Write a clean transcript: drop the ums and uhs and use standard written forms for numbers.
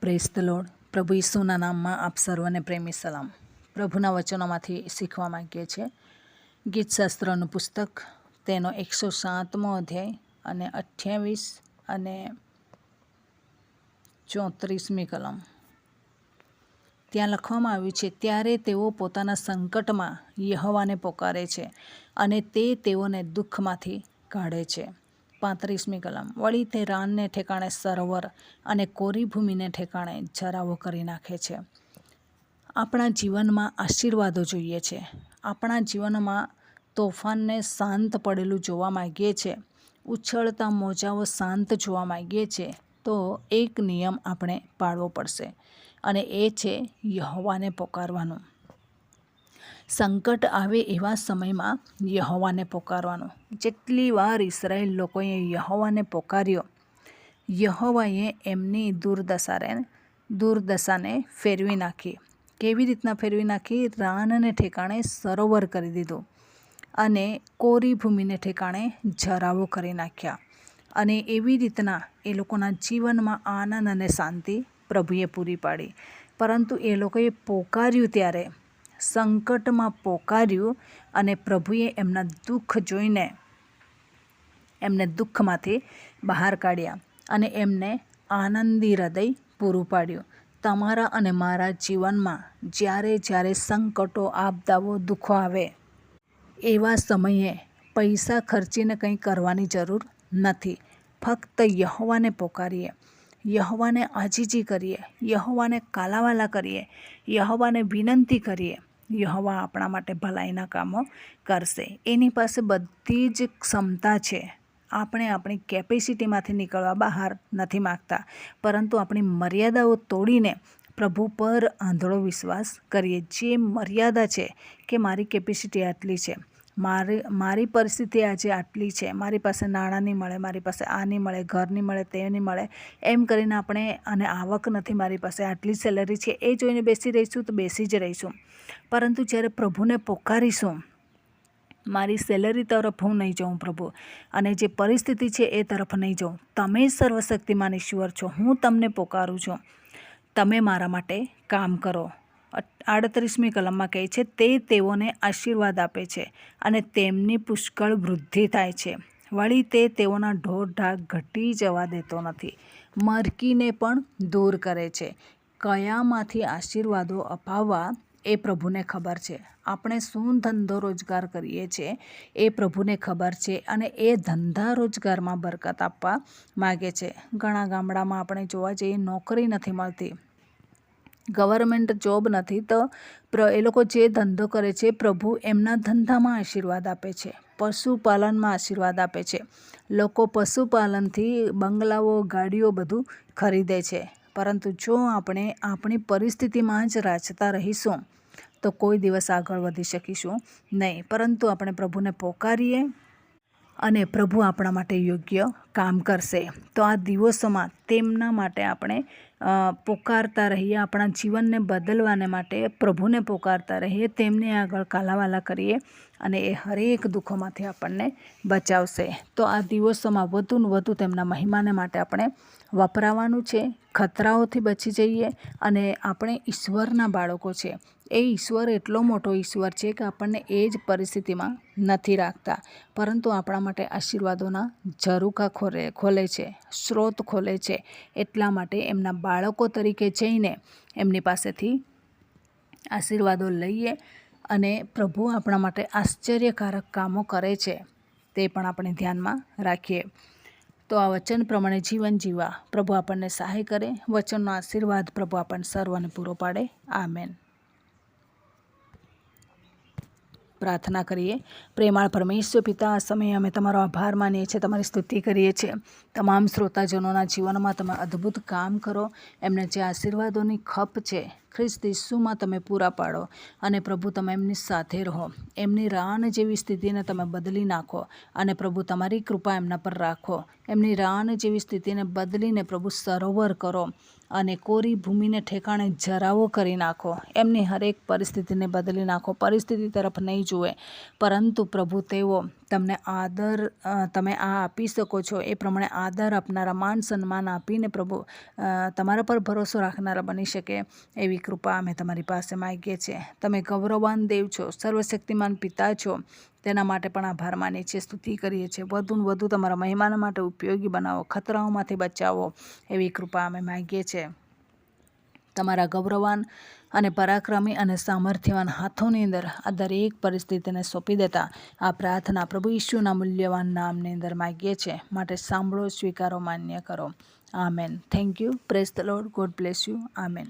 Praise the lord. પ્રભુ ઈસુના નામમાં આપ સર્વને પ્રેમી સલામ. પ્રભુના વચનોમાંથી શીખવા માંગીએ છીએ. ગીતશાસ્ત્રનું પુસ્તક તેનો 107મો અધ્યાય અને 28 અને 34મી કલમ. ત્યાં લખવામાં આવ્યું છે, ત્યારે તેઓ પોતાના સંકટમાં યહોવાને પોકારે છે અને તે તેઓને દુઃખમાંથી કાઢે છે. 35મી કલમ. વળી તે રાનને ઠેકાણે સરોવર અને કોરી ભૂમિને ઠેકાણે જરાવો કરી નાખે છે. આપણા જીવનમાં આશીર્વાદો જોઈએ છે. આપણા જીવનમાં તોફાનને શાંત પડેલું જોવા માંગીએ છીએ, ઉછળતા મોજાઓ શાંત જોવા માંગીએ છીએ, તો એક નિયમ આપણે પાળવો પડશે અને એ છે યહોવાને પોકારવાનું. સંકટ આવે એવા સમયમાં યહોવાને પોકારવાનું. જેટલી વાર ઇસરાયેલ લોકોએ યહોવાને પોકાર્યો, યહોવાએ એમની દુર્દશાને ફેરવી નાખી. કેવી રીતના ફેરવી નાખી? રાનને ઠેકાણે સરોવર કરી દીધું અને કોરી ભૂમિને ઠેકાણે જરાવો કરી નાખ્યા. અને એવી રીતના એ લોકોના જીવનમાં આનંદ અને શાંતિ પ્રભુએ પૂરી પાડી. પરંતુ એ લોકોએ પોકાર્યું, ત્યારે સંકટમાં પોકાર્યું અને પ્રભુએ એમના દુઃખ જોઈને એમને દુઃખમાંથી બહાર કાઢ્યા અને એમને આનંદી હૃદય પૂરું પાડ્યું. તમારા અને મારા જીવનમાં જ્યારે સંકટો, આપદાઓ, દુઃખો આવે, એવા સમયે પૈસા ખર્ચીને કંઈ કરવાની જરૂર નથી. ફક્ત યહોવાને પોકારીએ, યહોવાને આજીજી કરીએ, યહોવાને કાલાવાલા કરીએ, યહોવાને વિનંતી કરીએ, યહોવા આપણા માટે ભલાઈના કામો કરશે. એની પાસે બધી જ ક્ષમતા છે. આપણે આપણી કેપેસિટીમાંથી નીકળવા બહાર નથી માગતા, પરંતુ આપણી મર્યાદાઓ તોડીને પ્રભુ પર આંધળો વિશ્વાસ કરીએ. જે મર્યાદા છે કે મારી કેપેસિટી આટલી છે, મારી પરિસ્થિતિ આજે આટલી છે, મારી પાસે નાણાં નહીં મળે, મારી પાસે આ નહીં મળે, ઘર નહીં મળે, તે નહીં મળે, એમ કરીને આપણે, અને આવક નથી, મારી પાસે આટલી સેલરી છે, એ જોઈને બેસી રહીશું તો બેસી જ રહીશું. પરંતુ જ્યારે પ્રભુને પોકારીશું, મારી સેલરી તરફ હું નહીં જાઉં પ્રભુ, અને જે પરિસ્થિતિ છે એ તરફ નહીં જાઉં, તમે સર્વશક્તિમાન ઈશ્વર છો, હું તમને પોકારું છું, તમે મારા માટે કામ કરો. 38મી કલમમાં કહે છે, તે તેઓને આશીર્વાદ આપે છે અને તેમની પુષ્કળ વૃદ્ધિ થાય છે. વળી તે તેઓના ઢોર ઢાક ઘટી જવા દેતો નથી, મરકીને પણ દૂર કરે છે. કયામાંથી આશીર્વાદો અપાવવા એ પ્રભુને ખબર છે. આપણે શું ધંધો રોજગાર કરીએ છીએ એ પ્રભુને ખબર છે, અને એ ધંધા રોજગારમાં બરકત આપવા માગે છે. ઘણા ગામડામાં આપણે જોવા જઈએ, નોકરી નથી મળતી, ગવર્મેન્ટ જોબ નથી, તો એ લોકો જે ધંધો કરે છે, પ્રભુ એમના ધંધામાં આશીર્વાદ આપે છે. પશુપાલનમાં આશીર્વાદ આપે છે. લોકો પશુપાલનથી બંગલાઓ, ગાડીઓ બધું ખરીદે છે. પરંતુ જો આપણે આપણી પરિસ્થિતિમાં જ રાચતા રહીશું તો કોઈ દિવસ આગળ વધી શકીશું નહીં. પરંતુ આપણે પ્રભુને પોકારીએ અને પ્રભુ આપણા માટે યોગ્ય કામ કરશે. તો આ દિવસોમાં તેમના માટે આપણે પોકારતા રહીએ, આપણા જીવનને બદલવાને માટે પ્રભુને પોકારતા રહીએ, તેમને આગળ કાલાવાલા કરીએ, અને એ હરેક દુઃખોમાંથી આપણને બચાવશે. તો આ દિવસોમાં વધુને વધુ તેમના મહિમાને માટે આપણે વપરાવાનું છે. ખતરાઓથી બચી જઈએ, અને આપણે ઈશ્વરના બાળકો છે. એ ઈશ્વર એટલો મોટો ઈશ્વર છે કે આપણને એ જ પરિસ્થિતિમાં નથી રાખતા, પરંતુ આપણા માટે આશીર્વાદોના ઝરૂખા ખોલે છે, સ્ત્રોત ખોલે છે. એટલા માટે એમના બાળકો તરીકે જઈને એમની પાસેથી આશીર્વાદો લઈએ, અને પ્રભુ આપણા માટે આશ્ચર્યકારક કામો કરે છે તે પણ આપણે ધ્યાનમાં રાખીએ. તો આ વચન પ્રમાણે જીવન જીવવા પ્રભુ આપણને સહાય કરે. વચનનો આશીર્વાદ પ્રભુ આપણને સર્વને પૂરો પાડે. આમેન. પ્રાર્થના કરીએ. પ્રેમાળ પરમેશ્વર પિતા, આ સમયે અમે તમારો આભાર માનીએ છીએ, તમારી સ્તુતિ કરીએ છીએ. તમામ શ્રોતાજનોના જીવનમાં તમે અદ્ભુત કામ કરો. એમને જે આશીર્વાદોની ખપ છે, ખ્રિસ્ત ઈસુમાં તમે પૂરા પાડો, અને પ્રભુ તમે એમની સાથે રહો. એમની રાન જેવી સ્થિતિને તમે બદલી નાખો, અને પ્રભુ તમારી કૃપા એમના પર રાખો. એમની રાન જેવી સ્થિતિને બદલીને પ્રભુ સરોવર કરો, અને કોરી ભૂમિને ઠેકાણે જરાવો કરી નાખો. એમની હરેક પરિસ્થિતિને બદલી નાખો. પરિસ્થિતિ તરફ નહીં જુએ, પરંતુ પ્રભુ તેઓ તમે આ આપી શકો છો એ પ્રમાણે આદર આપનારા, માન સન્માન આપીને પ્રભુ તમારા પર ભરોસો રાખનારા બની શકે એવી કૃપા અમે તમારી પાસે માગીએ છીએ. તમે ગૌરવવાન દેવ છો, સર્વશક્તિમાન પિતા છો, તેના માટે પણ આભાર માનીએ છીએ, સ્તુતિ કરીએ છીએ. વધુ ને વધુ તમારા મહેમાનો માટે ઉપયોગી બનાવો, ખતરાઓમાંથી બચાવો એવી કૃપા અમે માગીએ છીએ. તમારા ગૌરવવાન અને પરાક્રમી અને સામર્થ્યવાન હાથોની અંદર આ દરેક પરિસ્થિતિને સોંપી દેતા આ પ્રાર્થના પ્રભુ ઈશુના મૂલ્યવાન નામની અંદર માગીએ છીએ. માટે સાંભળો, સ્વીકારો, માન્ય કરો. Amen. Thank you. Praise the lord. God bless you. Amen.